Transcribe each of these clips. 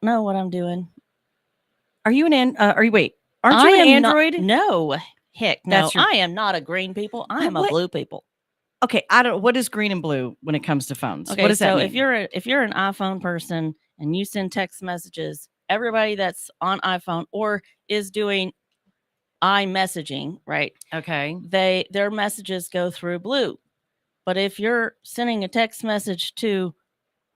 know what I'm doing. Are you wait, aren't I you an am not. Android? No, heck no. That's your I am not a green people. I am a what? blue people. Okay, I don't. What is green and blue when it comes to phones? What Okay, does that so mean? if you're an iPhone person and you send text messages, everybody that's on iPhone or is doing iMessaging, right? Okay. Their messages go through blue. But if you're sending a text message to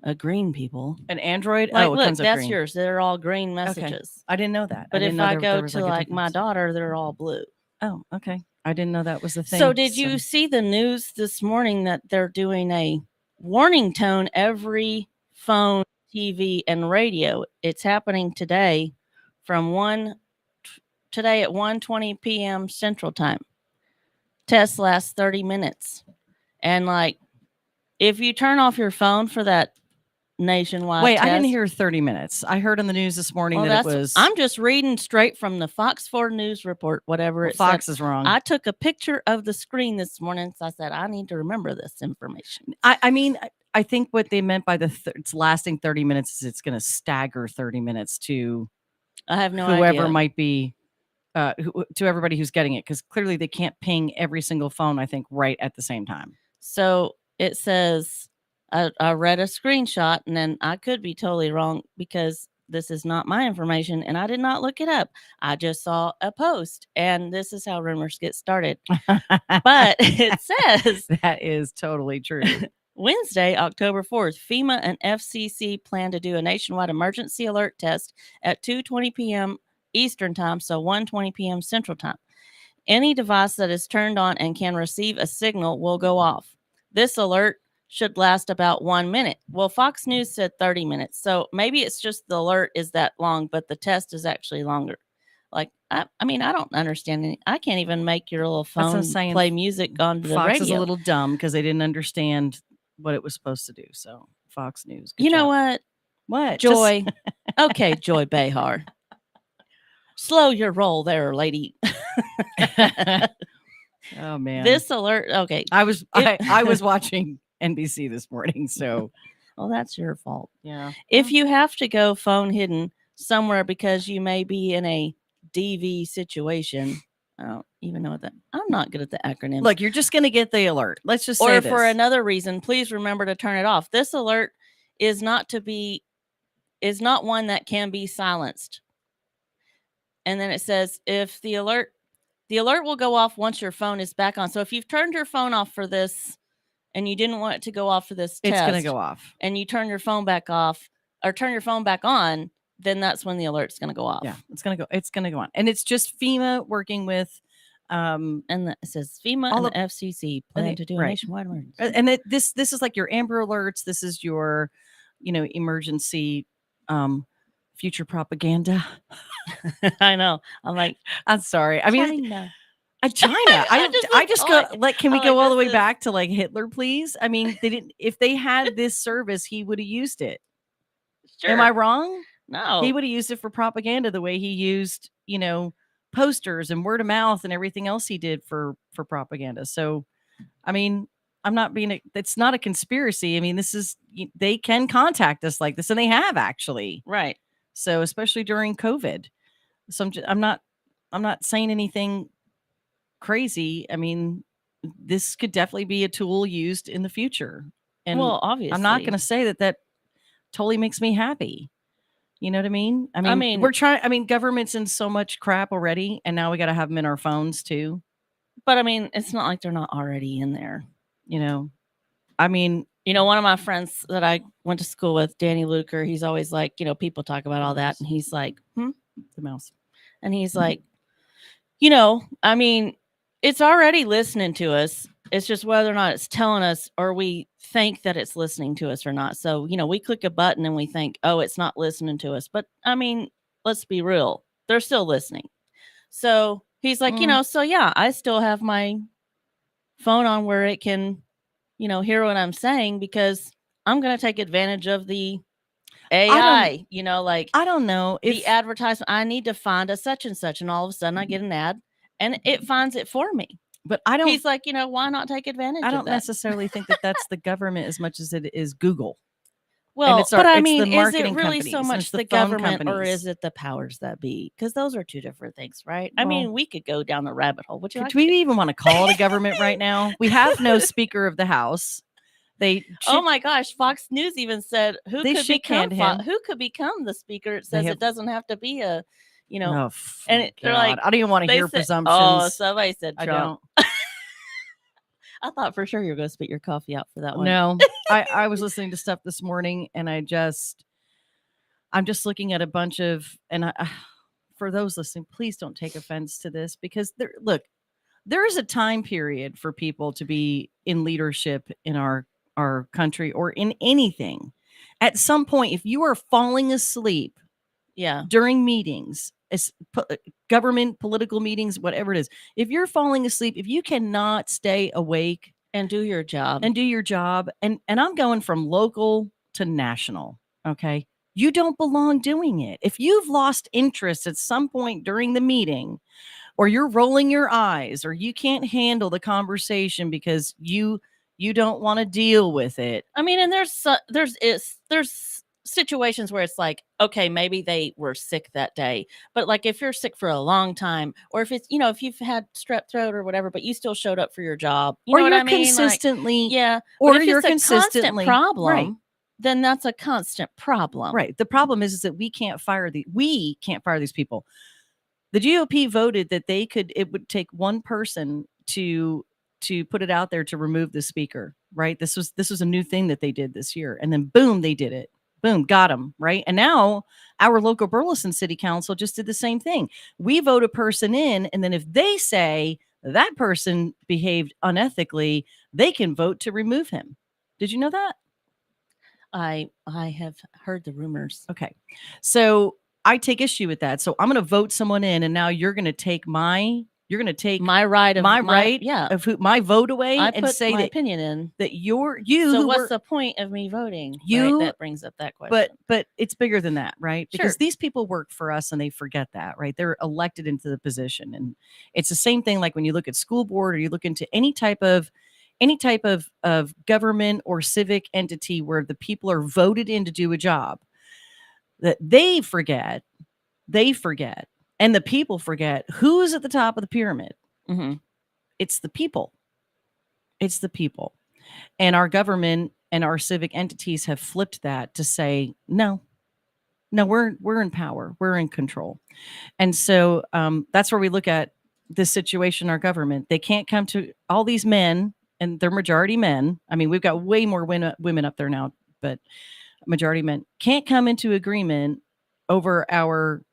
a green people, An Android? like Oh, it look, comes up that's green. yours. They're all green Okay. messages. I didn't know that. I But didn't if know I there go was to like a like my difference. daughter, they're all blue. Oh, okay. I didn't know that was the So thing. did you see the news this morning that they're doing a warning tone every phone, TV, and radio? It's happening today from 1 today at 1:20 p.m. Central Time. Test lasts 30 minutes. And like if you turn off your phone for that nationwide Wait, I didn't test, hear 30 minutes. I heard on the news this morning well that it that's was I'm just reading straight from the Fox 4 News report, whatever well, it said. Fox is wrong. I took a picture of the screen this morning, so I said I need to remember this information. I mean, I think what they meant by it's lasting 30 minutes is it's going to stagger 30 minutes to I have no whoever idea. might be to everybody who's getting it, because clearly they can't ping every single phone, I think, right at the same time. So it says, I read a screenshot and then I could be totally wrong because this is not my information and I did not look it up. I just saw a post and this is how rumors get started. But it says that is totally true. Wednesday, October 4th, FEMA and FCC plan to do a nationwide emergency alert test at 2:20 p.m. Eastern Time, so 1:20 p.m. Central Time. Any device that is turned on and can receive a signal will go off. This alert should last about 1 minute. Well, Fox News said 30 minutes. So maybe it's just the alert is that long, but the test is actually longer. Like, I mean, I don't understand any. I can't even make your little phone play music on the Fox radio. is a little dumb because they didn't understand what it was supposed to do. So, Fox News. You know what? What? Joy. Okay, Joy Behar. Slow your roll there, lady. Oh man. This alert, okay. I was watching NBC this morning, so well, that's your fault. yeah. If you have to go phone hidden somewhere because you may be in a DV situation, I don't even know what that. I'm not good at the acronyms. Look, you're just going to get the alert. Let's just say or this. for another reason, please remember to turn it off. This alert is not one that can be silenced. And then it says if the alert will go off once your phone is back on. So if you've turned your phone off for this and you didn't want it to go off for this test, it's going to go off. And you turn your phone back off or turn your phone back on, then that's when the alert's going to go off. Yeah, it's going to go on. And it's just FEMA working with and it says FEMA and the FCC plan to do a nationwide emergency. And this is like your Amber Alerts. This is your, emergency future propaganda. I know. I'm like, I'm sorry. I mean, China. China. I just go like, can we go all the way back to like Hitler, please? I mean, they didn't. If they had this service, he would have used it. Sure. Am I wrong? No. He would have used it for propaganda the way he used, posters and word of mouth and everything else he did for propaganda. So, I mean, I'm not being. It's not a conspiracy. I mean, this is they can contact us like this, and they have actually. Right. So, especially during COVID. So I'm not saying anything crazy. I mean, this could definitely be a tool used in the future. And well, obviously, I'm not going to say that totally makes me happy. You know what I mean? I mean, we're trying. I mean, government's in so much crap already, and now we got to have them in our phones too. But I mean, it's not like they're not already in there. I mean, one of my friends that I went to school with, Danny Luker, he's always like, people talk about all that, and he's like, the mouse, and he's like, I mean, it's already listening to us. It's just whether or not it's telling us or we think that it's listening to us or not. So, we click a button and we think, oh, it's not listening to us. But I mean, let's be real. They're still listening. So he's like, so yeah, I still have my phone on where it can, hear what I'm saying because I'm going to take advantage of the AI, I don't know if the advertisement. I need to find a such and such, and all of a sudden I get an ad and it finds it for me. But I don't. He's like, why not take advantage? I don't necessarily think that that's the government as much as it is Google. Well, it's but I it's mean, the is it marketing really companies, so and it's much the the phone government or is companies. it the powers that be? Because those are two different things, right? I Well, mean, we could go down the rabbit hole. Would you do like we to? even want to call it a government right now? We have no Speaker of the House. They Oh chip, my gosh, Fox News even said they shit canned him. who could become the speaker. It They says have it doesn't have to be a, you know, oh and God, they're like I don't even want to they hear said, oh, presumptions. somebody said I Trump. don't. I thought for sure you were going to spit your coffee out for that one. No, I was listening to stuff this morning, and I'm just looking at a bunch of, and for those listening, please don't take offense to this because there is a time period for people to be in leadership in our country or in anything. At some point, if you are falling asleep Yeah, during meetings, government, political meetings, whatever it is, if you're falling asleep, if you cannot stay awake and do your job. and do your job, and I'm going from local to national, okay? You don't belong doing it. If you've lost interest at some point during the meeting, or you're rolling your eyes, or you can't handle the conversation because you don't want to deal with it. I mean, and there's situations where it's like, okay, maybe they were sick that day, but like if you're sick for a long time, or if it's if you've had strep throat or whatever, but you still showed up for your job, you Or know what you're I mean? Like, consistently yeah, but or if you're it's a constant consistently right. problem, then that's a constant problem. Right. The problem is that we can't fire these people. The GOP voted that it would take one person to put it out there to remove the speaker, right? This was a new thing that they did this year. And then boom, they did it. Boom, got them, right? And now our local Burleson City Council just did the same thing. We vote a person in, and then if they say that person behaved unethically, they can vote to remove him. Did you know that? I have heard the rumors. Okay. So I take issue with that. So I'm going to vote someone in, and now you're going to take my My right of yeah. of who my vote away I and put say my that opinion in. you So who what's were the point of me voting? Right? you That brings up that question. but it's bigger than that, right? Because Sure. these people work for us and they forget that, right? They're elected into the position, and it's the same thing like when you look at school board or you look into any type of government or civic entity where the people are voted in to do a job, that they forget, and the people forget who's at the top of the pyramid. Mm-hmm. It's the people. It's the people. And our government and our civic entities have flipped that to say, no, we're in power. We're in control. And so that's where we look at this situation in our government. They can't come to all these men, and they're majority men. I mean, we've got way more women up there now, but majority men can't come into agreement over our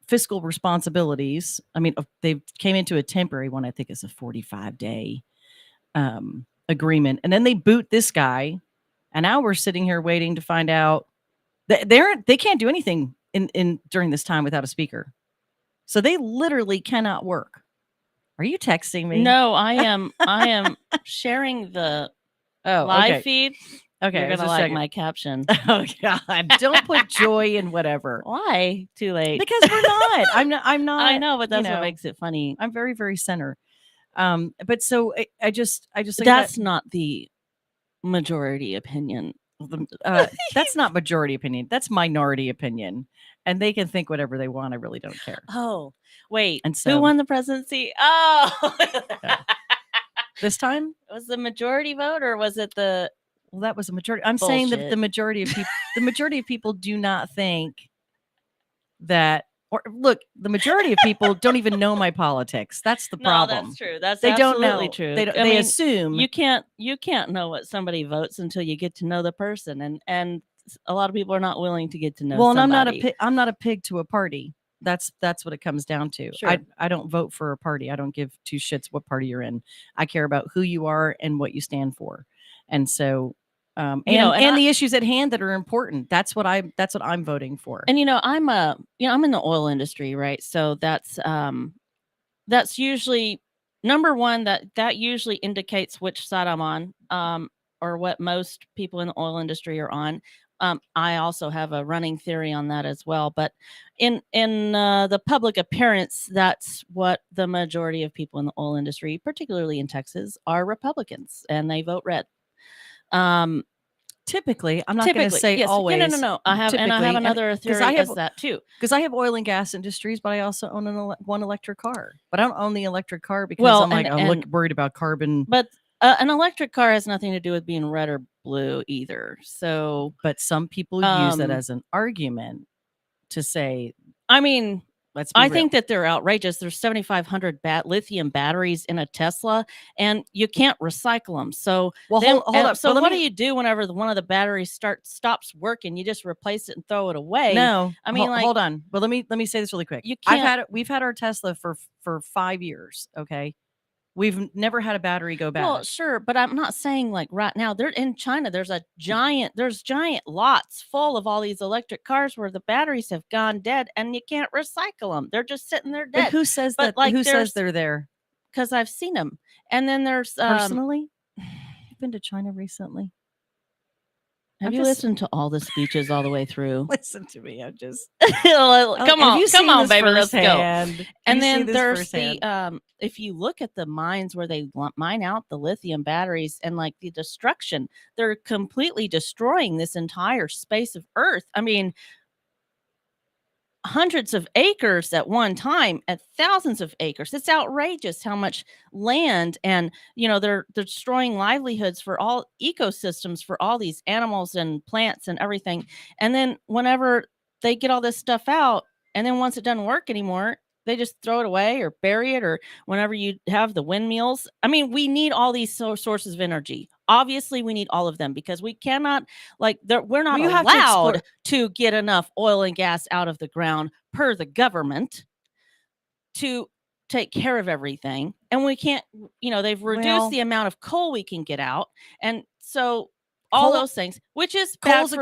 fiscal responsibilities. I mean, they came into a temporary one. I think it's a 45-day agreement, and then they boot this guy, and now we're sitting here waiting to find out that they can't do anything in during this time without a speaker. So they literally cannot work. Are you texting me? No, I am sharing the live feed. Okay, You're gonna like my caption. Oh God! Don't put joy in whatever. Why? Too late. Because we're not. I'm not. I know, but that's what makes it funny. I'm very, very center. But so I just that's not the majority opinion. That's not majority opinion. That's minority opinion, and they can think whatever they want. I really don't care. Oh, wait. And so, who won the presidency? Oh, this time was the majority vote, or was it the? Well, that was a majority. I'm saying that the majority of people, do not think that. Or look, the majority of people don't even know my politics. That's the problem. No, that's true. That's they absolutely don't know. True. They assume you can't know what somebody votes until you get to know the person, and a lot of people are not willing to get to know. Well, somebody. and I'm not a pig to a party. That's what it comes down to. Sure. I don't vote for a party. I don't give two shits what party you're in. I care about who you are and what you stand for, and so. And the issues at hand that are important. That's what I'm voting for. And I'm in the oil industry, right? So that's usually number one. That usually indicates which side I'm on, or what most people in the oil industry are on. I also have a running theory on that as well. But in the public appearance, that's what the majority of people in the oil industry, particularly in Texas, are Republicans, and they vote red. Typically, I'm not going to say yes. always. No. I have another theory I have as that too. Because I have oil and gas industries, but I also own one electric car. But I don't own the electric car because Well, I'm worried about carbon. But an electric car has nothing to do with being red or blue either. So, But some people use that as an argument to say, I mean, let's be I real. think that they're outrageous. There's 7,500 lithium batteries in a Tesla, and you can't recycle them. So, hold up. So, what do you do whenever one of the batteries stops working? You just replace it and throw it away. No, I mean, hold on. But let me say this really quick. You can't. We've had our Tesla for 5 years. Okay. We've never had a battery go bad. Well, sure, but I'm not saying like right now. They're in China. There's giant lots full of all these electric cars where the batteries have gone dead, and you can't recycle them. They're just sitting there dead. But who says that? Like, who says they're there? Because I've seen them. And then there's personally. You've been to China recently. Have you listened to all the speeches all the way through? Listen to me. I'm just come on, baby, let's go. And then there's the if you look at the mines where they mine out the lithium batteries and like the destruction, they're completely destroying this entire space of Earth. I mean, hundreds of acres at one time, at thousands of acres. It's outrageous how much land, and they're destroying livelihoods for all ecosystems for all these animals and plants and everything. And then whenever they get all this stuff out, and then once it doesn't work anymore, they just throw it away or bury it. Or whenever you have the windmills, I mean, we need all these sources of energy. Obviously, we need all of them because we cannot, we're not allowed to get enough oil and gas out of the ground per the government to take care of everything. And we can't, they've reduced the amount of coal we can get out. And so all those things, which is coal is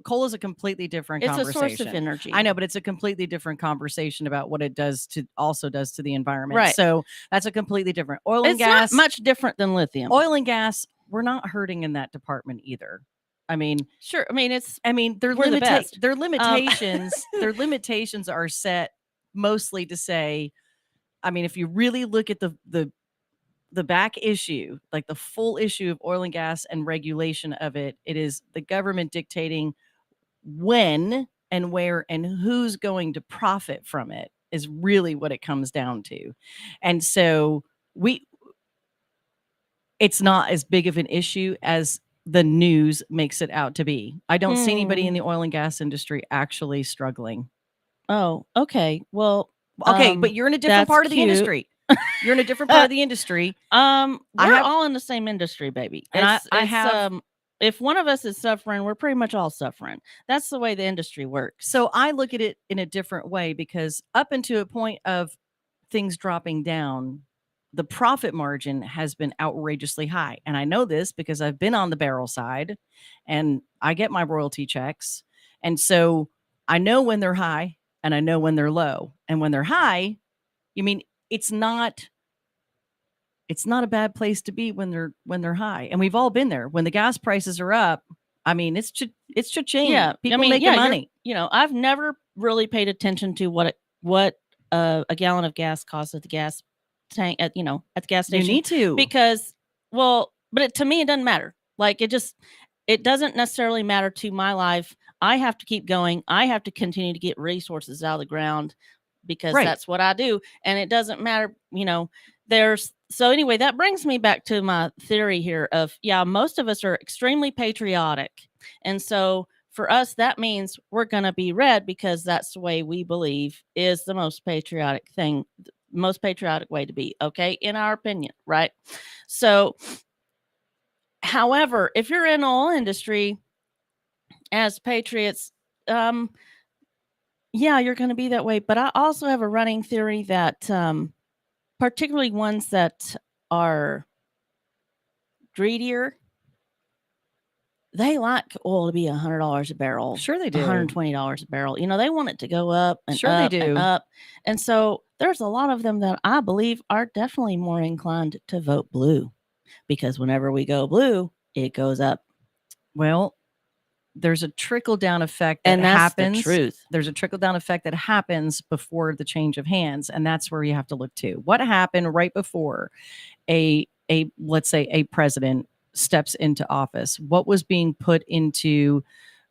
coal is a completely different conversation. It's a source of energy. I know, but it's a completely different conversation about what it does to the environment. Right. So that's a completely different. Oil and gas. It's not much different than lithium. Oil and gas, we're not hurting in that department either. I mean, sure. I mean, their limitations. Their limitations are set mostly to say, I mean, if you really look at the back issue, like the full issue of oil and gas and regulation of it, it is the government dictating when and where and who's going to profit from it is really what it comes down to. And so it's not as big of an issue as the news makes it out to be. I don't see anybody in the oil and gas industry actually struggling. Oh, okay. Well, okay, but you're in a different part of the industry. You're in a different part of the industry. We're all in the same industry, baby. And if one of us is suffering, we're pretty much all suffering. That's the way the industry works. So I look at it in a different way because up into a point of things dropping down, the profit margin has been outrageously high. And I know this because I've been on the barrel side and I get my royalty checks. And so I know when they're high and I know when they're low. And when they're high, it's not a bad place to be when they're high. And we've all been there. When the gas prices are up, I mean, it's cha-ching. Yeah. People making money. I've never really paid attention to what a gallon of gas costs at the gas tank at the gas station. You need to. Because, to me, it doesn't matter. Like, it doesn't necessarily matter to my life. I have to keep going. I have to continue to get resources out of the ground because that's what I do. And it doesn't matter, so anyway, that brings me back to my theory here of, most of us are extremely patriotic. And so for us, that means we're going to be red because that's the way we believe is the most patriotic thing, most patriotic way to be. Okay. In our opinion. Right. So, however, if you're in the oil industry as patriots, you're going to be that way. But I also have a running theory that, particularly ones that are greedier, they like oil to be $100 a barrel. Sure they do. $120 a barrel. They want it to go up and sure up they do. And up. And so there's a lot of them that I believe are definitely more inclined to vote blue because whenever we go blue, it goes up. Well, there's a trickle-down effect that happens. The truth. There's a trickle-down effect that happens before the change of hands, and that's where you have to look to. What happened right before let's say a president steps into office, what was being put into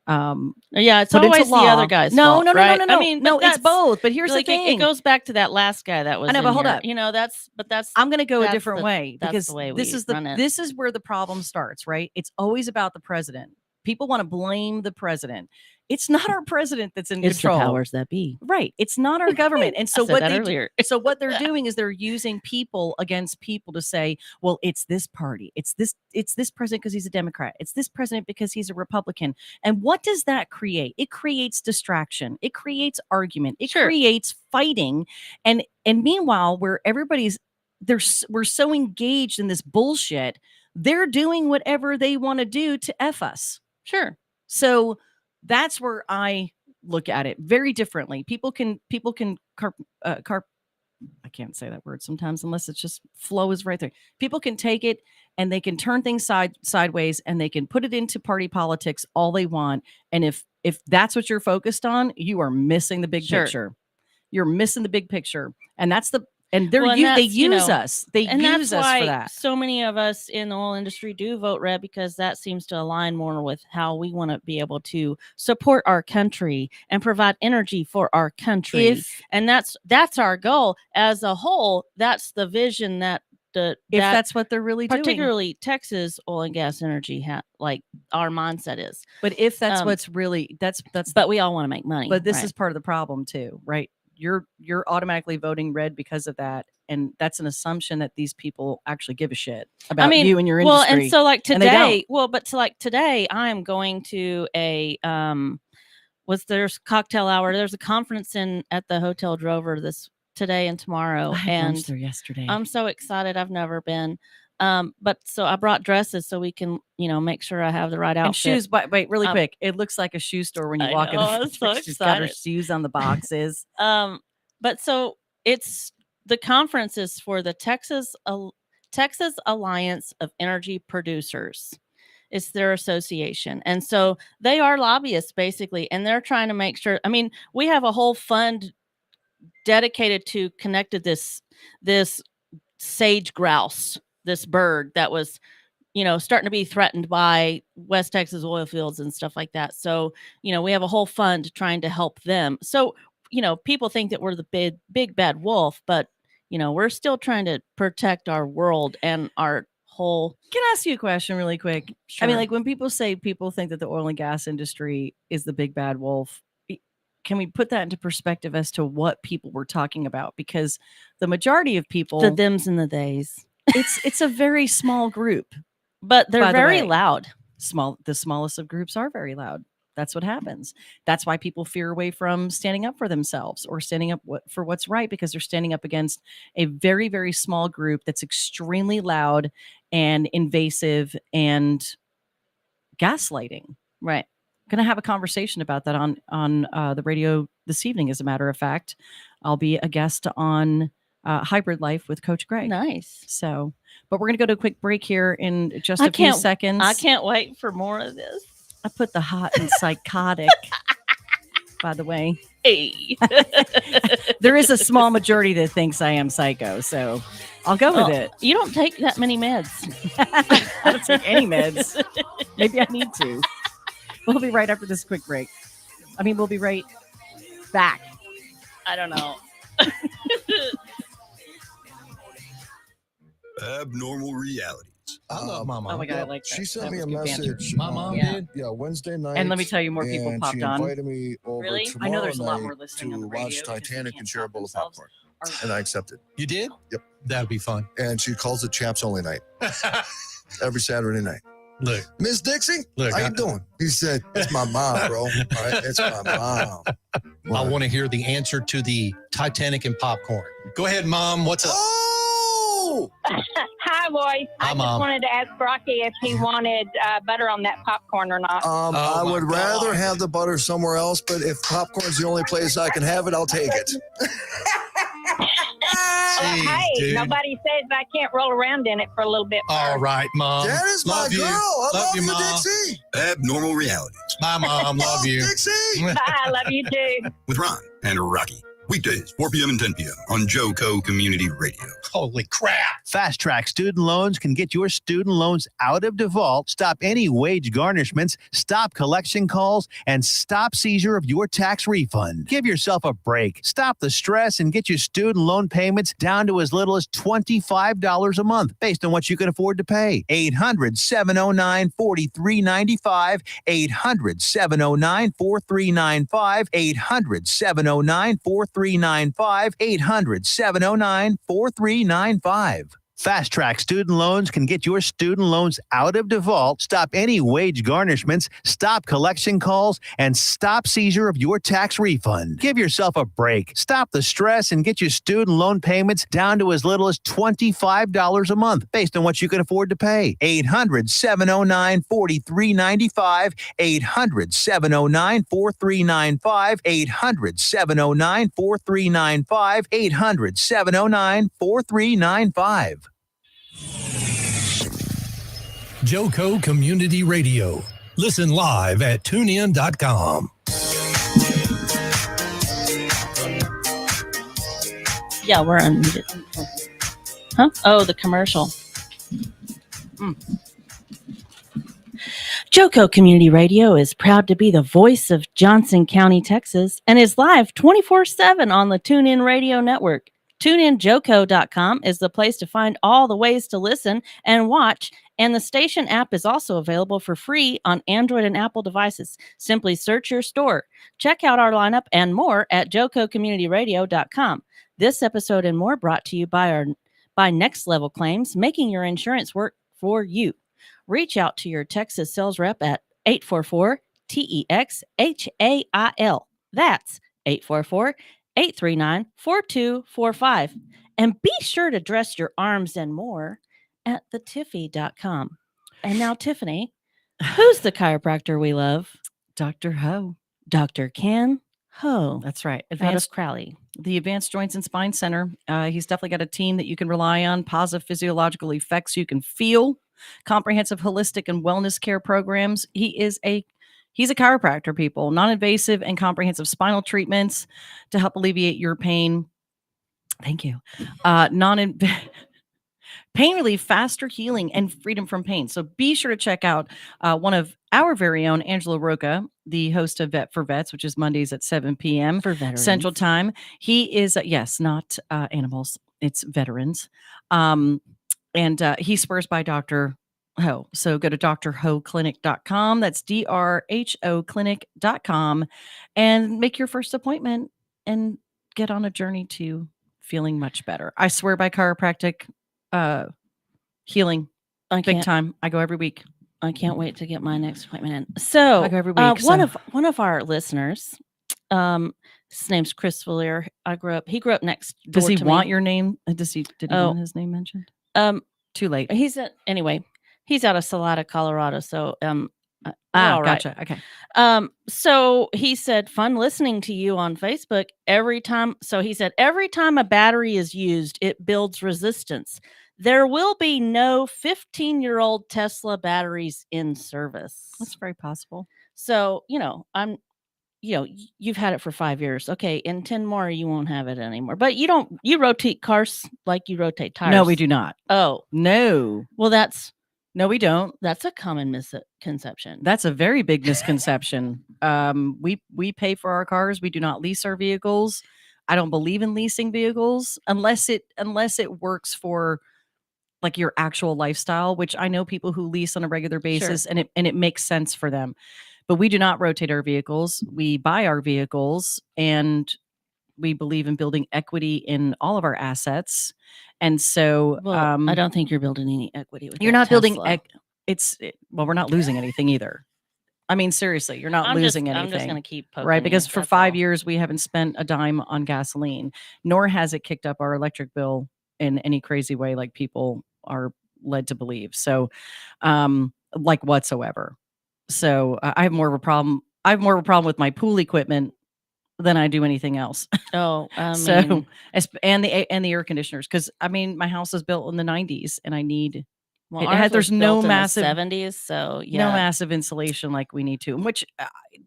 Yeah, it's put into always the law. other guy's No, fault, no, no, right? no, no, I no. mean, No, but it's that's both. But here's like the thing. it goes back to that last guy that was I know, in but hold here. up. You know, that's I'm going to go a that's different way that's because the way this we is run it. this is where the problem starts, right? It's always about the president. People want to blame the president. It's not our president that's in it's control. the powers that be. Right. It's not our government. And I so said what that they earlier. so what they're doing is they're using people against people to say, well, it's this party. It's this president because he's a Democrat. It's this president because he's a Republican. And what does that create? It creates distraction. It creates argument. It Sure. creates fighting. And meanwhile, where we're so engaged in this bullshit, they're doing whatever they want to do to F us. Sure. So that's where I look at it very differently. People can I can't say that word sometimes unless it's just flow is right there. People can take it and they can turn things sideways and they can put it into party politics all they want. And if that's what you're focused on, you are missing the big Sure. picture. You're missing the big picture. And that's the and Well, and they that's, you use know, us. They and use that's us why for that. so many of us in the oil industry do vote red, because that seems to align more with how we want to be able to support our country and provide energy for our country. And that's our goal as a whole. That's the vision that that's what they're really doing. Particularly Texas oil and gas energy, like our mindset is. But if that's what's really that's but we all want to make money. But this right? is part of the problem too, right? You're automatically voting red because of that, and that's an assumption that these people actually give a shit about you and your industry. Well, and so like today, today I am going to a there's cocktail hour. There's a conference at the Hotel Drover today and tomorrow. I had lunch there yesterday. I'm so excited. I've never been. But so I brought dresses so we can, make sure I have the right outfit. And shoes, wait, really quick. It looks like a shoe store when you walk in. She's got her shoes on the boxes. But so the conference is for the Texas Alliance of Energy Producers. It's their association. And so they are lobbyists basically, and they're trying to make sure, we have a whole fund dedicated to connected this sage grouse, this bird that was, starting to be threatened by West Texas oil fields and stuff like that. So, we have a whole fund trying to help them. So, people think that we're the big bad wolf, but, we're still trying to protect our world and our whole. Can I ask you a question really quick? Sure. Like when people say people think that the oil and gas industry is the big bad wolf, can we put that into perspective as to what people were talking about? Because the majority of people, the thems and the theys, it's a very small group, but they're very loud. The smallest of groups are very loud. That's what happens. That's why people fear away from standing up for themselves or standing up for what's right, because they're standing up against a very, very small group that's extremely loud and invasive and gaslighting. Right. Going to have a conversation about that on the radio this evening. As a matter of fact, I'll be a guest on Hybrid Life with Coach Greg. Nice. So, but we're going to go to a quick break here in just a few seconds. I can't wait for more of this. I put the hot and psychotic, by the way. Hey. There is a small majority that thinks I am psycho, so I'll go with it. You don't take that many meds. I don't take any meds. Maybe I need to. We'll be right after this quick break. We'll be right back. I don't know. Abnormal realities. I love my mom. Oh my God, I like that. She sent That me was a good banter. message. My mom did? Yeah, Wednesday night. And let me tell you, more people and popped she on. invited me over Really? I know there's a lot tomorrow more night listening on the to radio watch because they Titanic can't and share a stop bowl of themselves. popcorn. And I accepted. You did? Yep. That'd be fun. And she calls it Chaps Only Night every Saturday night. Look, Miss Dixie, look. how you doing? He said, it's my mom, bro. All right, it's my mom. I want to hear the answer to the Titanic and popcorn. Go ahead, Mom. What's up? Oh! Hi, boys. I just Mom. wanted to ask Rocky if he wanted butter on that popcorn or not. I would my rather God. have the butter somewhere else, but if popcorn's the only place I can have it, I'll take it. Jeez, Hey, dude. nobody says I can't roll around in it for a little bit. All right, Mom. That is my Love you. girl. I love you, Mom. Dixie. Abnormal realities Bye, Mom. Love you. Dixie. Bye. I love you too. with Ron and Rocky. Weekdays, 4 p.m. and 10 p.m. on JOCO Community Radio. Holy crap. Fast Track Student Loans can get your student loans out of default, stop any wage garnishments, stop collection calls, and stop seizure of your tax refund. Give yourself a break. Stop the stress and get your student loan payments down to as little as $25 a month based on what you can afford to pay. 800-709-4395. 800-709-4395. 800-709-4395. 800-709-4395. Fast Track Student Loans can get your student loans out of default, stop any wage garnishments, stop collection calls, and stop seizure of your tax refund. Give yourself a break. Stop the stress and get your student loan payments down to as little as $25 a month based on what you can afford to pay. 800-709-4395. 800-709-4395. 800-709-4395. 800-709-4395. JOCO Community Radio. Listen live at tunein.com. Yeah, we're unmuted. Huh? Oh, the commercial. JOCO Community Radio is proud to be the voice of Johnson County, Texas, and is live 24/7 on the TuneIn Radio Network. TuneInJoco.com is the place to find all the ways to listen and watch, and the station app is also available for free on Android and Apple devices. Simply search your store. Check out our lineup and more at JOCOCommunityRadio.com. This episode and more brought to you by Next Level Claims, making your insurance work for you. Reach out to your Texas sales rep at 844-TEX-HAIL. That's 844-839-4245. And be sure to dress your arms and more at thetiffy.com. And now, Tiffany, who's the chiropractor we love? Dr. Ho. Dr. Ken Ho. That's right. Out of Crowley. The Advanced Joints and Spine Center. He's definitely got a team that you can rely on, positive physiological effects you can feel, comprehensive holistic and wellness care programs. He's a chiropractor, people. Non-invasive and comprehensive spinal treatments to help alleviate your pain. Thank you. Pain relief, faster healing, and freedom from pain. So be sure to check out one of our very own, Angela Roca, the host of Vet for Vets, which is Mondays at 7 p.m. For veterans. Central Time. He is, yes, not animals. It's veterans. And he swears by Dr. Ho. So go to drhoclinic.com. That's DRHO clinic.com and make your first appointment and get on a journey to feeling much better. I swear by chiropractic healing. Big time. I go every week. I can't wait to get my next appointment in. So I go every week. One of our listeners, his name's Chris Villier. He grew up next door. Does he to want me. your name? Did he want his name mentioned? Too late. He's out of Salada, Colorado. So all right. Gotcha. Okay. So he said, fun listening to you on Facebook every time. So he said, every time a battery is used, it builds resistance. There will be no 15-year-old Tesla batteries in service. That's very possible. So, you've had it for 5 years. Okay. In 10 more, you won't have it anymore. But you rotate cars like you rotate tires. No, we do not. Oh, no. Well, no, we don't. That's a common misconception. That's a very big misconception. We pay for our cars. We do not lease our vehicles. I don't believe in leasing vehicles unless it works for like your actual lifestyle, which I know people who lease on a regular basis. Sure. and it makes sense for them. But we do not rotate our vehicles. We buy our vehicles, and we believe in building equity in all of our assets. And so I don't think you're building any equity with you're not Tesla. building we're not losing anything either. I mean, seriously, you're not losing anything. I'm just going to keep poking right? Because you, for 5 years, we haven't spent a dime on gasoline, nor has it kicked up our electric bill in any crazy way like people are led to believe. So, like whatsoever. So I have more of a problem. I have more of a problem with my pool equipment than I do anything else. Oh, and the air conditioners, because I mean, my house was built in the 90s, and I need. There's no massive 70s, so yeah, no massive insulation like we need to. Which,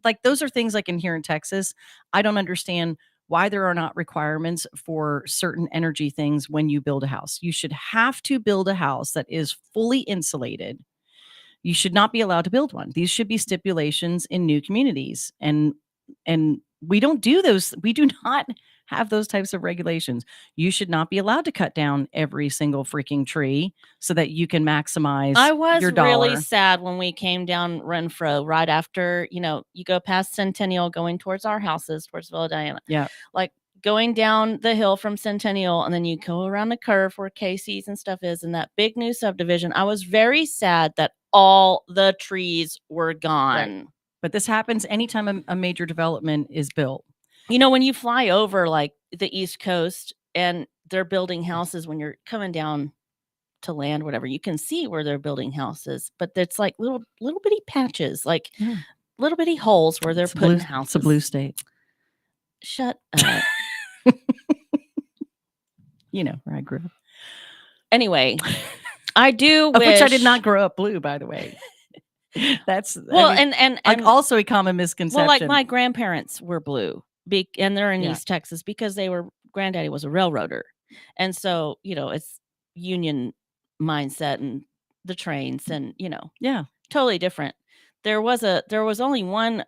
like, those are things like in here in Texas, I don't understand why there are not requirements for certain energy things when you build a house. You should have to build a house that is fully insulated. You should not be allowed to build one. These should be stipulations in new communities. And we don't do those. We do not have those types of regulations. You should not be allowed to cut down every single freaking tree so that you can maximize I was your dollar. really sad when we came down Renfro right after, you go past Centennial going towards our houses, towards Villa Diana. Yeah. Like going down the hill from Centennial, and then you go around the curve where Casey's and stuff is, and that big new subdivision. I was very sad that all the trees were gone. Right. But this happens anytime a major development is built. When you fly over like the East Coast and they're building houses, when you're coming down to land, whatever, you can see where they're building houses, but it's like little bitty patches, like little bitty holes where they're putting houses. It's a blue state. Shut up. Where I grew up. Anyway, I do Of wish... which I did not grow up blue, by the way. That's and also a common misconception. Well, like my grandparents were blue, and they're in East Texas because granddaddy was a railroader, and so it's union mindset and the trains, and totally different. There was only one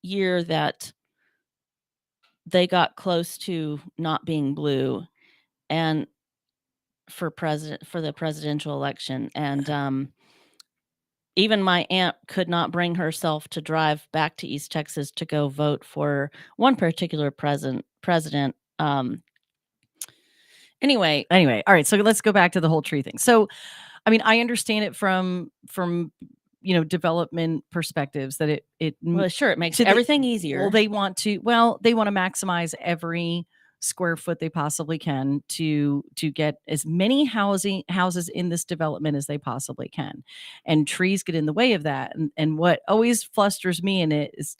year that they got close to not being blue, and for the presidential election, and even my aunt could not bring herself to drive back to East Texas to go vote for one particular president. Anyway, all right. So let's go back to the whole tree thing. So, I mean, I understand it from development perspectives that it makes everything easier. Well, they want to maximize every square foot they possibly can to get as many houses in this development as they possibly can, and trees get in the way of that. And what always flusters me in it is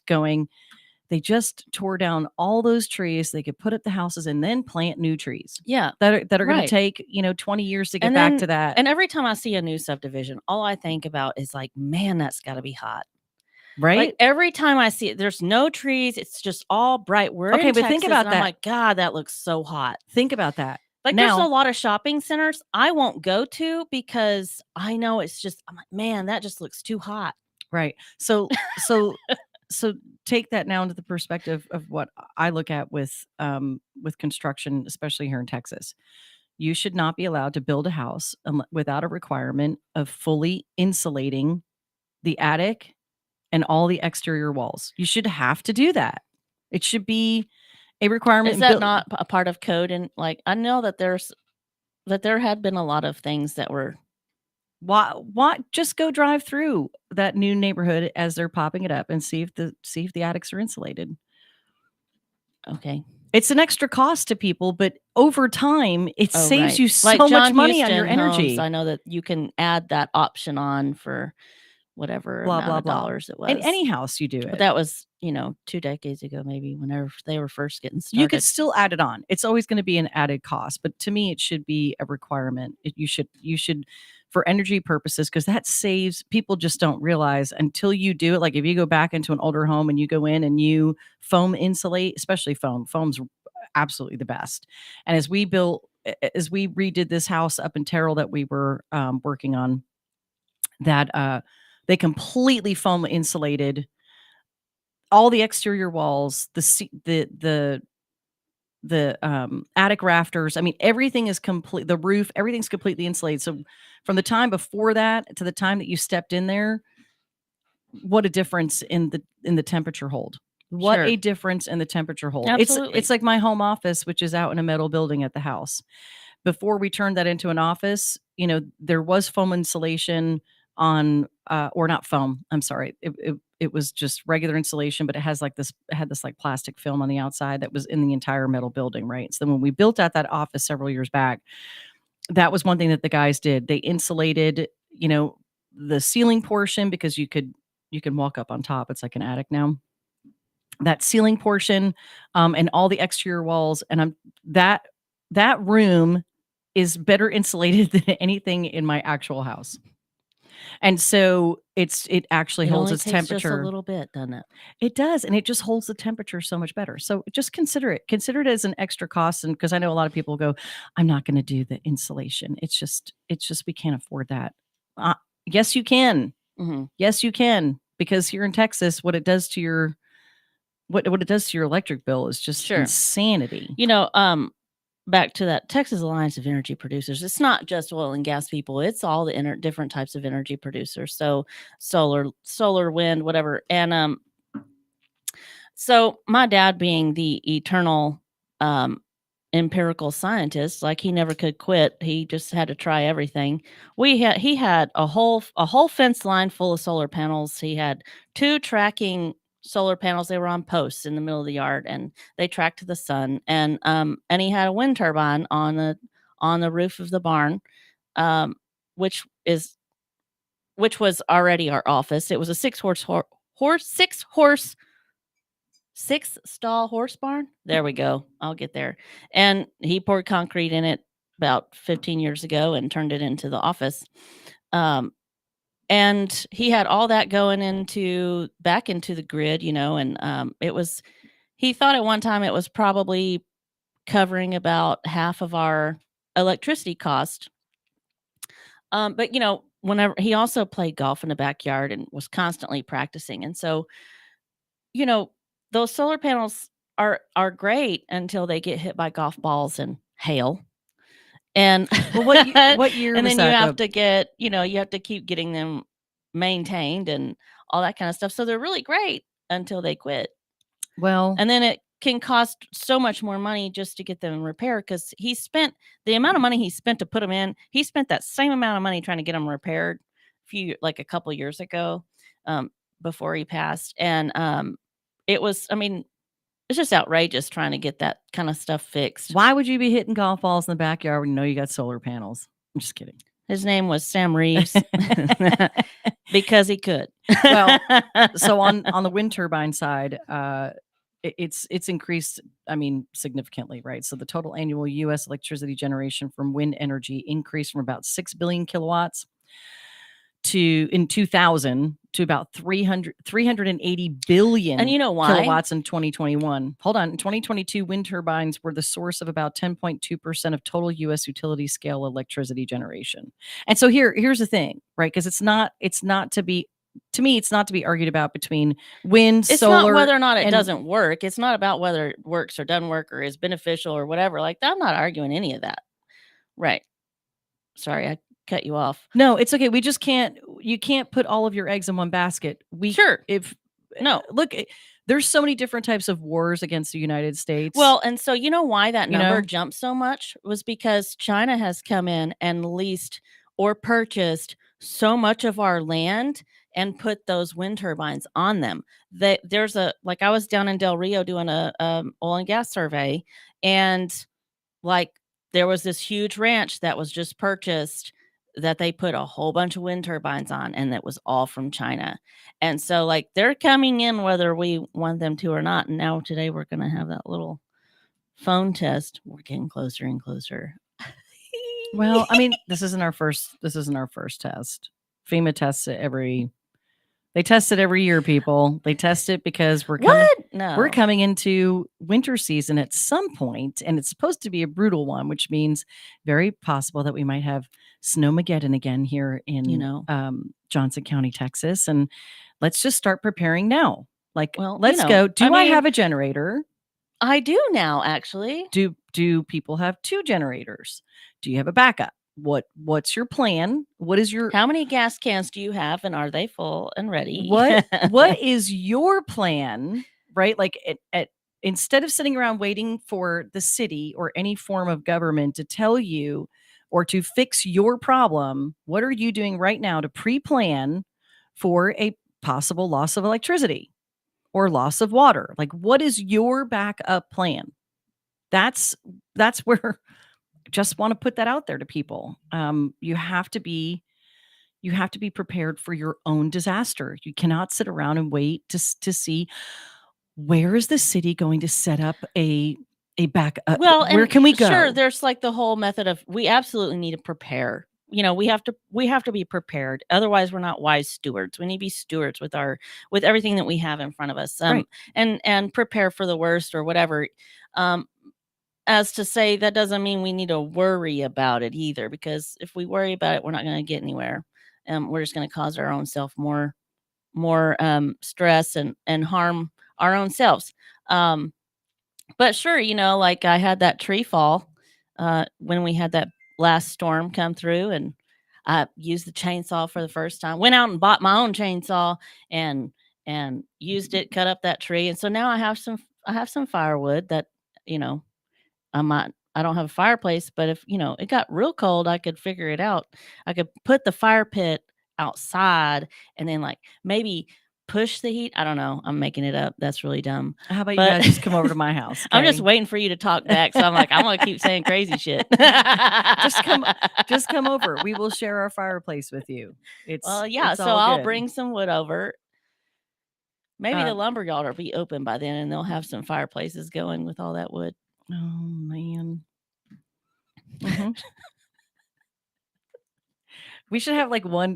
they just tore down all those trees. They could put up the houses and then plant new trees. Yeah, that are going to take 20 years to get back to that. And every time I see a new subdivision, all I think about is like, man, that's got to be hot. Right? Like every time I see it, there's no trees. It's just all bright. We're in Texas, think about that. I'm like, God, that looks so hot. Think about that. Like there's a lot of shopping centers I won't go to because I know I'm like, man, that just looks too hot. Right. So take that now into the perspective of what I look at with construction, especially here in Texas. You should not be allowed to build a house without a requirement of fully insulating the attic and all the exterior walls. You should have to do that. It should be a requirement. Is that not a part of code? And like, I know that there had been a lot of things that were. Why just go drive through that new neighborhood as they're popping it up and see if the attics are insulated. Okay. It's an extra cost to people, but over time it saves you so like much money on your energy. Homes, I know that you can add that option on for whatever amount of dollars it was. In any house you do it. But that was, 2 decades ago, maybe, whenever they were first getting started. You could still add it on. It's always going to be an added cost, but to me, it should be a requirement. You should, for energy purposes, because that saves, people just don't realize until you do it. Like if you go back into an older home and you go in and you foam insulate, especially foam's absolutely the best. And as we redid this house up in Terrell that we were working on, that they completely foam insulated all the exterior walls, the attic rafters. I mean, everything is complete. The roof, everything's completely insulated. So from the time before that to the time that you stepped in there, what a difference in the temperature hold. What a difference in the temperature hold. Absolutely. It's like my home office, which is out in a metal building at the house. Before we turned that into an office, there was foam insulation on, or not foam. I'm sorry. It was just regular insulation, but it had this like plastic film on the outside that was in the entire metal building. Right. So when we built out that office several years back, that was one thing that the guys did. They insulated, the ceiling portion, because you can walk up on top. It's like an attic now. That ceiling portion, and all the exterior walls. And that room is better insulated than anything in my actual house. And so it actually It holds only its takes just a temperature. little bit, doesn't it? It does, and it just holds the temperature so much better. So just consider it. Consider it as an extra cost, and because I know a lot of people go, "I'm not going to do the insulation." It's just we can't afford that. Yes, you can. Hmm. Yes, you can, because here in Texas, what it does to your what it does to your electric bill is just Sure. insanity. You know, back to that Texas Alliance of Energy Producers. It's not just oil and gas people. It's all the different types of energy producers. So solar, wind, whatever. And so my dad being the eternal um, empirical scientist, like he never could quit. He just had to try everything. He had a whole fence line full of solar panels. He had 2 tracking solar panels. They were on posts in the middle of the yard, and they tracked to the sun. And he had a wind turbine on the roof of the barn, um, which was already our office. It was a 6-stall horse barn. There we go. I'll get there. And he poured concrete in it about 15 years ago and turned it into the office. And he had all that going back into the grid, and he thought at one time it was probably covering about half of our electricity cost. But whenever he also played golf in the backyard and was constantly practicing. And so, those solar panels are great until they get hit by golf balls and hail. And Well, what year and was then you that, have though? you have to keep getting them maintained and all that kind of stuff. So they're really great until they quit. Well, And then it can cost so much more money just to get them repaired, because he spent the amount of money he spent to put them in. He spent that same amount of money trying to get them repaired a couple years ago, before he passed. And it's just outrageous trying to get that kind of stuff fixed. why would you be hitting golf balls in the backyard when you know you got solar panels? I'm just kidding. His name was Sam Reeves because he could. Well, so on the wind turbine side, it's increased, significantly, right? So the total annual U.S. electricity generation from wind energy increased from about 6 billion kilowatts in 2000 to about 380 billion And you know why? kilowatts in 2021. Hold on. In 2022, wind turbines were the source of about 10.2% of total U.S. utility scale electricity generation. And so here's the thing, right? Because it's not to be argued about between wind, It's solar. not whether or not it and- doesn't work. It's not about whether it works or doesn't work or is beneficial or whatever. Like, I'm not arguing any of that. Right. Sorry, I cut you off. No, it's okay. We just you can't put all of your eggs in one basket. Sure. No, look, there's so many different types of wars against the United States. Well, and so you know why that You number know? jumped so much was because China has come in and leased or purchased so much of our land and put those wind turbines on them. I was down in Del Rio doing a oil and gas survey, and there was this huge ranch that was just purchased that they put a whole bunch of wind turbines on, and that was all from China. And so they're coming in whether we want them to or not. And now today we're going to have that little phone test. We're getting closer and closer. Well, this isn't our first test. FEMA tests it they test it every year, people. They test it because we're coming into winter season at some point, and it's supposed to be a brutal one, which means very possible that we might have snowmageddon again here in Johnson County, Texas. And let's just start preparing now. Let's go. Do I have a generator? I do now, actually. Do people have 2 generators? Do you have a backup? What's your plan? How many gas cans do you have, and are they full and ready? What is your plan, right? Instead of sitting around waiting for the city or any form of government to tell you or to fix your problem, what are you doing right now to pre-plan for a possible loss of electricity or loss of water? What is your backup plan? That's where just want to put that out there to people. You have to be prepared for your own disaster. You cannot sit around and wait to see where is the city going to set up a backup. Where can we go? Sure, there's the whole method of we absolutely need to prepare. we have to be prepared. Otherwise, we're not wise stewards. We need to be stewards with everything that we have in front of us, Right. and prepare for the worst or whatever. As to say, that doesn't mean we need to worry about it either, because if we worry about it, we're not going to get anywhere. We're just going to cause our own self more stress and harm our own selves. But sure, like I had that tree fall when we had that last storm come through, and I used the chainsaw for the first time. Went out and bought my own chainsaw and used it, cut up that tree, and so now I have some firewood that I don't have a fireplace, but if it got real cold, I could figure it out. I could put the fire pit outside and then like maybe push the heat. I don't know. I'm making it up. That's really dumb. How about you But- guys just come over to my house? I'm just okay? waiting for you to talk back. So I'm like, I'm gonna keep saying crazy shit. Just come over. We will share our fireplace with you. Well, yeah. it's So all I'll good. bring some wood over. Maybe the lumber yard will be open by then, and they'll have some fireplaces going with all that wood. Oh man. Mhm. We should have like one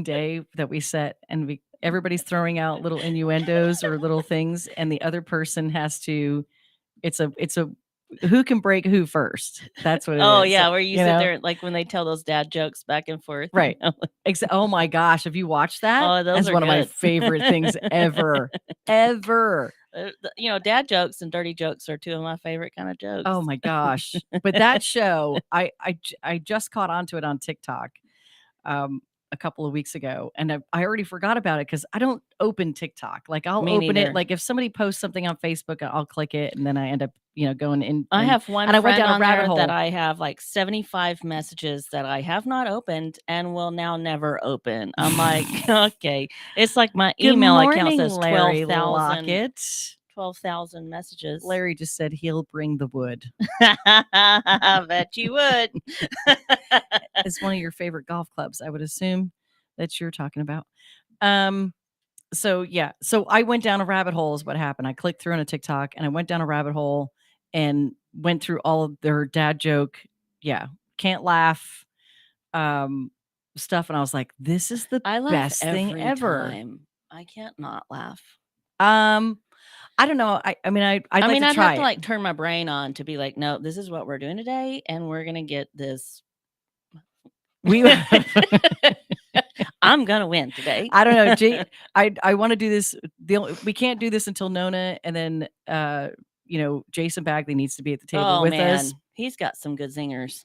day that we set, and everybody's throwing out little innuendos or little things, and the other person has to. It's a who can break who first. That's what it is. Oh yeah, where you sit know? there like when they tell those dad jokes back and forth. Right. Oh my gosh, have you watched that? Oh, those That's are one of my good. favorite things ever. Ever. Dad jokes and dirty jokes are two of my favorite kind of jokes. Oh my gosh. But that show, I just caught onto it on TikTok a couple of weeks ago, and I already forgot about it because I don't open TikTok. Like I'll Me open neither. it. Like if somebody posts something on Facebook, I'll click it, and then I end up, going in. I have one and I went friend down a on rabbit there hole. that I have like 75 messages that I have not opened and will now never open. I'm like, okay. It's like my Good email account morning, says Larry 12,000 Lockett. 12,000 messages. Larry just said he'll bring the wood. I bet you would. It's one of your favorite golf clubs, I would assume that you're talking about. So yeah, so I went down a rabbit hole is what happened. I clicked through on a TikTok and I went down a rabbit hole and went through all of their dad joke, can't laugh stuff, and I was like, this is the I laugh best thing every ever. time. I can't not laugh. I don't know. I'd like to I'd try have to it. like turn my brain on to be like, no, this is what we're doing today, and we're gonna get this. I'm gonna win today. I don't know. I want to do this. We can't do this until Nona, and then Jason Bagley needs to be at the table with us. He's got some good zingers.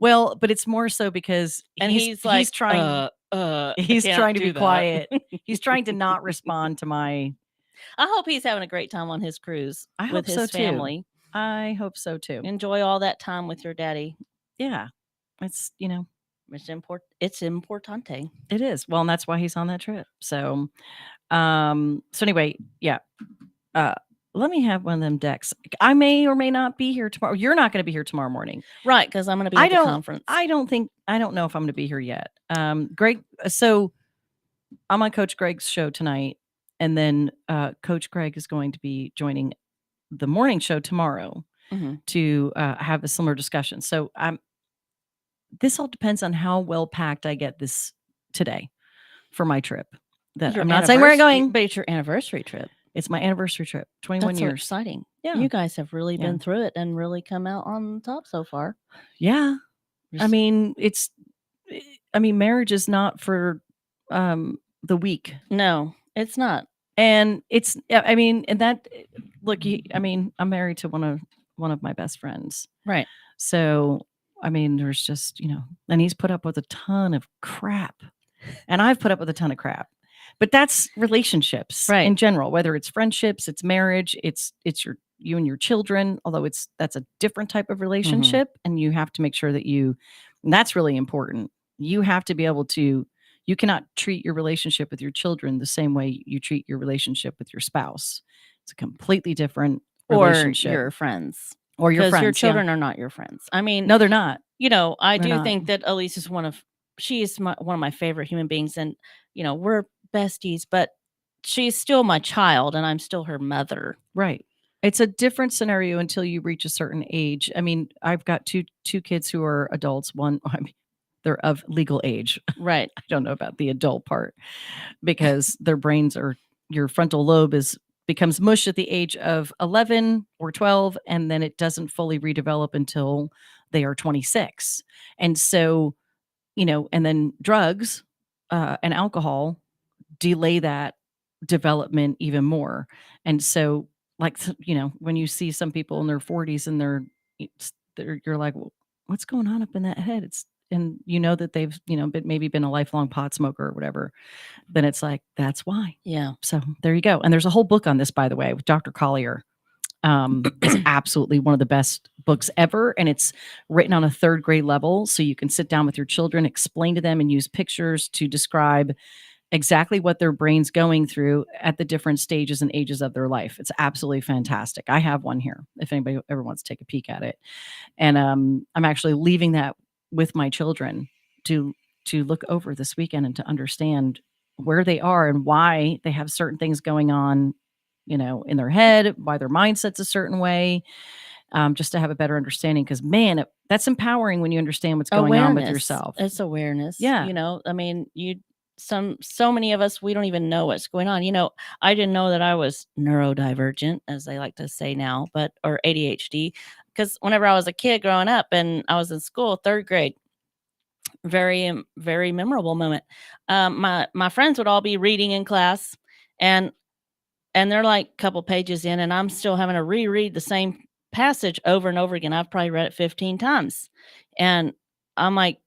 Well, but it's more so because He's trying to be quiet. He's trying to not respond to my. I hope he's having a great time on his cruise I with hope his so, too. family. I hope so too. Enjoy all that time with your daddy. Yeah, it's It's important. It's importante. it is. Well, and that's why he's on that trip. So, anyway, yeah. Let me have one of them decks. I may or may not be here tomorrow. You're not going to be here tomorrow morning, right? Because I'm going to be at the conference. I don't know if I'm going to be here yet. Greg. So I'm on Coach Greg's show tonight, and then Coach Greg is going to be joining the morning show tomorrow to have a similar discussion. So this all depends on how well packed I get this today for my trip. I'm not saying where I'm going, but it's your anniversary trip. It's my anniversary trip, 21 That's years. so exciting. Yeah. You guys have really been through it and really come out on top so far. Yeah. I mean, marriage is not for the weak. No, it's not. And I'm married to one of my best friends. Right. So, there's just, and he's put up with a ton of crap. And I've put up with a ton of crap. But that's relationships in general, whether it's friendships, it's marriage, it's you and your children, although that's a different type of relationship. And you have to make sure that and that's really important. You have to be able to, you cannot treat your relationship with your children the same way you treat your relationship with your spouse. It's a completely different relationship. Or your friends. Or your friends. Your children are not your friends. I mean, no, they're not. I do think that Elise is one of my favorite human beings. And, we're besties, but she's still my child and I'm still her mother. Right. It's a different scenario until you reach a certain age. I mean, I've got two kids who are adults. they're of legal age. Right. I don't know about the adult part because their brains are your frontal lobe becomes mush at the age of 11 or 12, and then it doesn't fully redevelop until they are 26. And so, and then drugs and alcohol delay that development even more. And so, like, when you see some people in their 40s and you're like, well, what's going on up in that head? And that they've, maybe been a lifelong pot smoker or whatever, then it's like, that's why. Yeah. So there you go. And there's a whole book on this, by the way, with Dr. Collier. It's absolutely one of the best books ever. And it's written on a 3rd grade level. So you can sit down with your children, explain to them, and use pictures to describe exactly what their brain's going through at the different stages and ages of their life. It's absolutely fantastic. I have one here if anybody ever wants to take a peek at it. And I'm actually leaving that with my children to look over this weekend and to understand where they are and why they have certain things going on, in their head, why their mindset's a certain way, just to have a better understanding. Because, man, that's empowering when you understand what's going on with yourself. It's awareness. Yeah. I mean, so many of us, we don't even know what's going on. I didn't know that I was neurodivergent, as they like to say now, or ADHD, because whenever I was a kid growing up and I was in school, 3rd grade, very, very memorable moment. My friends would all be reading in class, and they're like a couple pages in, and I'm still having to reread the same passage over and over again. I've probably read it 15 times. And I'm like,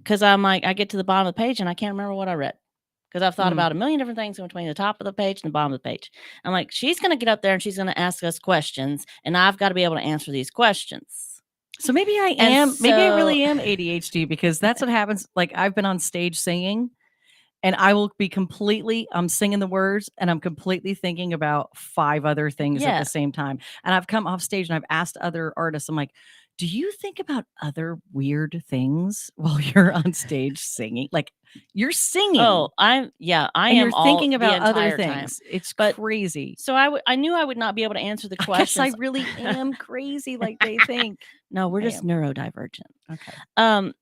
I get to the bottom of the page and I can't remember what I read because I've thought about a million different things in between the top of the page and the bottom of the page. I'm like, she's going to get up there and she's going to ask us questions, and I've got to be able to answer these questions. So maybe maybe I really am ADHD, because that's what happens. Like, I've been on stage singing, and I will be I'm singing the words and I'm completely thinking about 5 other things at the same time. And I've come off stage and I've asked other artists, I'm like, do you think about other weird things while you're on stage singing? Like, you're singing. Oh, I am. You're thinking about other time. things. It's crazy. So I knew I would not be able to answer the questions. I guess I really am crazy like they think. No, we're just neurodivergent. Okay.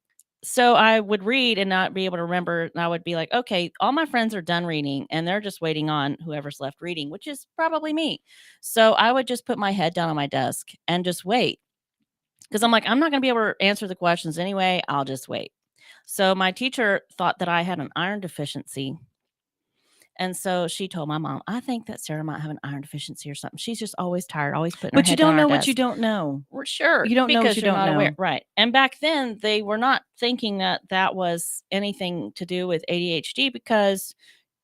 So I would read and not be able to remember. And I would be like, okay, all my friends are done reading and they're just waiting on whoever's left reading, which is probably me. So I would just put my head down on my desk and just wait. Because I'm like, I'm not going to be able to answer the questions anyway. I'll just wait. So my teacher thought that I had an iron deficiency. And so she told my mom, I think that Sarah might have an iron deficiency or something. She's just always tired, always putting her head down on her desk. But you don't know what you don't know. Well, sure. You don't know what you don't know. Aware. Right. And back then, they were not thinking that was anything to do with ADHD, because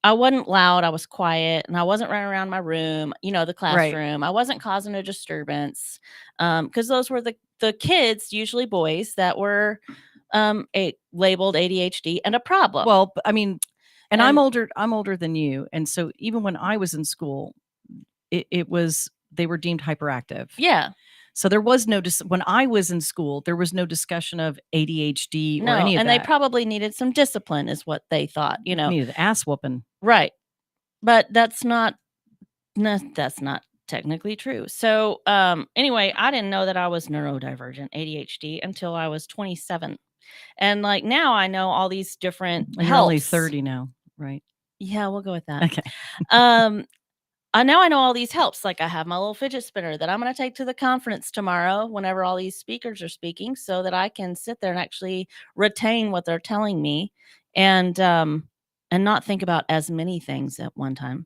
I wasn't loud. I was quiet, and I wasn't running around my room, the classroom. Right. I wasn't causing a disturbance, because those were the kids, usually boys, that were labeled ADHD and a problem. Well, I mean, and I'm older than you. And so even when I was in school, they were deemed hyperactive. Yeah. So there was when I was in school, there was no discussion of ADHD or any of that. And they probably needed some discipline is what they thought, Needed ass whooping. Right. But that's not technically true. So anyway, I didn't know that I was neurodivergent ADHD until I was 27. And like now I know all these different helps. You're only 30 now, right? Yeah, we'll go with that. Okay. Now I know all these helps. Like I have my little fidget spinner that I'm going to take to the conference tomorrow whenever all these speakers are speaking, so that I can sit there and actually retain what they're telling me and not think about as many things at one time.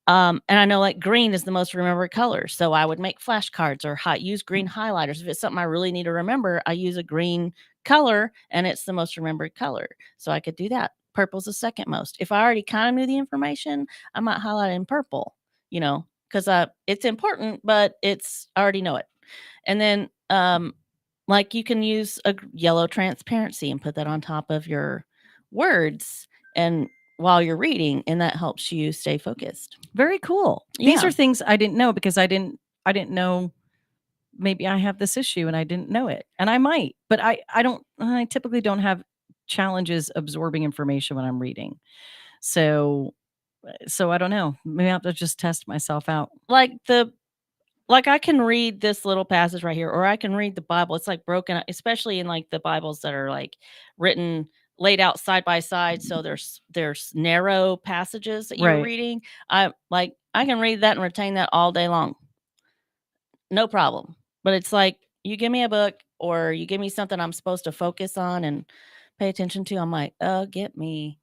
And I know like green is the most remembered color. So I would make flashcards or use green highlighters. If it's something I really need to remember, I use a green color and it's the most remembered color. So I could do that. Purple's the second most. If I already kind of knew the information, I might highlight it in purple, because it's important, but I already know it. And then like you can use a yellow transparency and put that on top of your words and while you're reading, and that helps you stay focused. Very cool. Yeah. These are things I didn't know, because I didn't know maybe I have this issue and I didn't know it. And I might, but I typically don't have challenges absorbing information when I'm reading. So I don't know. Maybe I have to just test myself out. Like I can read this little passage right here, or I can read the Bible. It's like broken up, especially in like the Bibles that are like written laid out side by side, so there's narrow passages that you're Right. reading. I can read that and retain that all day long. No problem. But it's like you give me a book or you give me something I'm supposed to focus on and pay attention to. I'm like, get me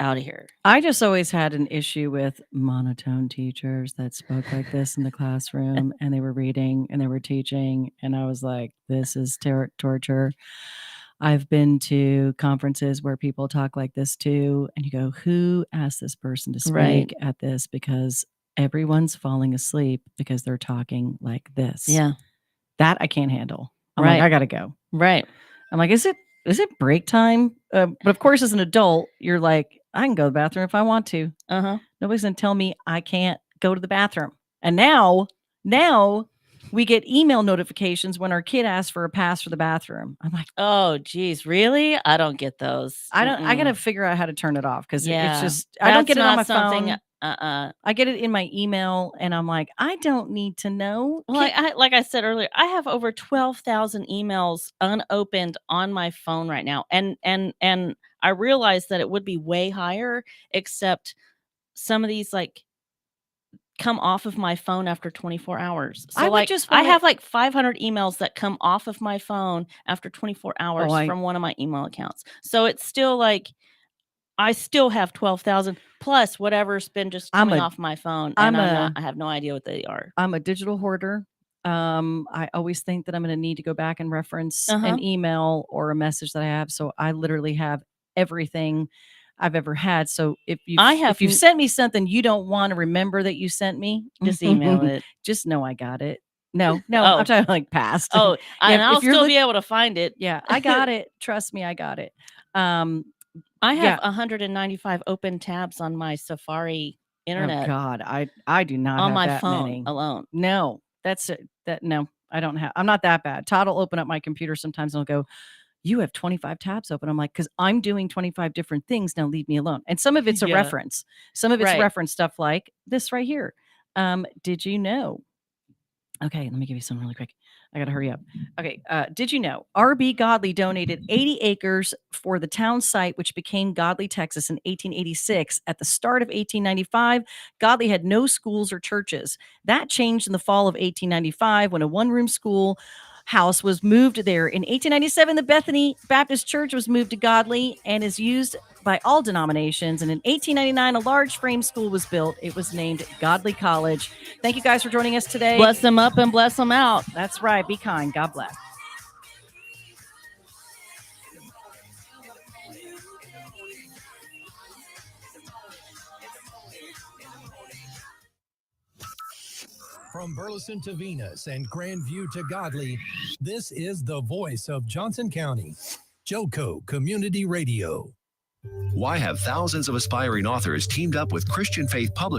out of here. I just always had an issue with monotone teachers that spoke like this in the classroom, and they were reading and they were teaching, and I was like, this is torture. I've been to conferences where people talk like this too, and you go, who asked this person to speak Right. at this? Because everyone's falling asleep because they're talking like this. Yeah. That I can't handle. I'm Right. like, I gotta go. Right. I'm like, is it break time? But of course, as an adult, you're like, I can go to the bathroom if I want to. Uh-huh. Nobody's gonna tell me I can't go to the bathroom. And now we get email notifications when our kid asks for a pass for the bathroom. I'm like, oh, geez, really? I don't get those. I gotta figure out how to turn it off because Yeah. it's just I don't That's get it on my not something. phone. I get it in my email, and I'm like, I don't need to know. Well, like I said earlier, I have over 12,000 emails unopened on my phone right now, and I realize that it would be way higher, except some of these like come off of my phone after 24 hours. So I would like just I wanna- have like 500 emails that come off of my phone after 24 hours I- from one of my email accounts. So it's still like I still have 12,000 plus whatever's been just coming off my phone, and I have no idea what they are. I'm a digital hoarder. I always think that I'm going to need to go back and reference an email or a message that I have. So I literally have everything I've ever had. So if you've sent me something you don't want to remember that you sent me, Just email it. Just know I got it. No, I'm talking like past. Oh, and I'll if you're still be able to find it. Yeah, I got it. Trust me, I got it. I have 195 open tabs on my Safari internet. Oh God, I do not on have my that phone many. alone. No, that's it. No, I don't have. I'm not that bad. Todd will open up my computer sometimes and he'll go, "You have 25 tabs open." I'm like, "Because I'm doing 25 different things now. Leave me alone." And some of it's a Yeah. reference. Some of it's Right. reference stuff like this right here. Did you know? Okay, let me give you some really quick. I got to hurry up. Okay, did you know R.B. Godley donated 80 acres for the town site, which became Godley, Texas in 1886. At the start of 1895, Godley had no schools or churches. That changed in the fall of 1895 when a one-room school house was moved there. In 1897, the Bethany Baptist Church was moved to Godley and is used by all denominations. And in 1899, a large frame school was built. It was named Godley College. Thank you guys for joining us today. Bless them up and bless them out. That's right. Be kind. God bless. From Burleson to Venus and Grandview to Godley, this is the voice of Johnson County, JOCO Community Radio. Why have thousands of aspiring authors teamed up with Christian Faith Publishing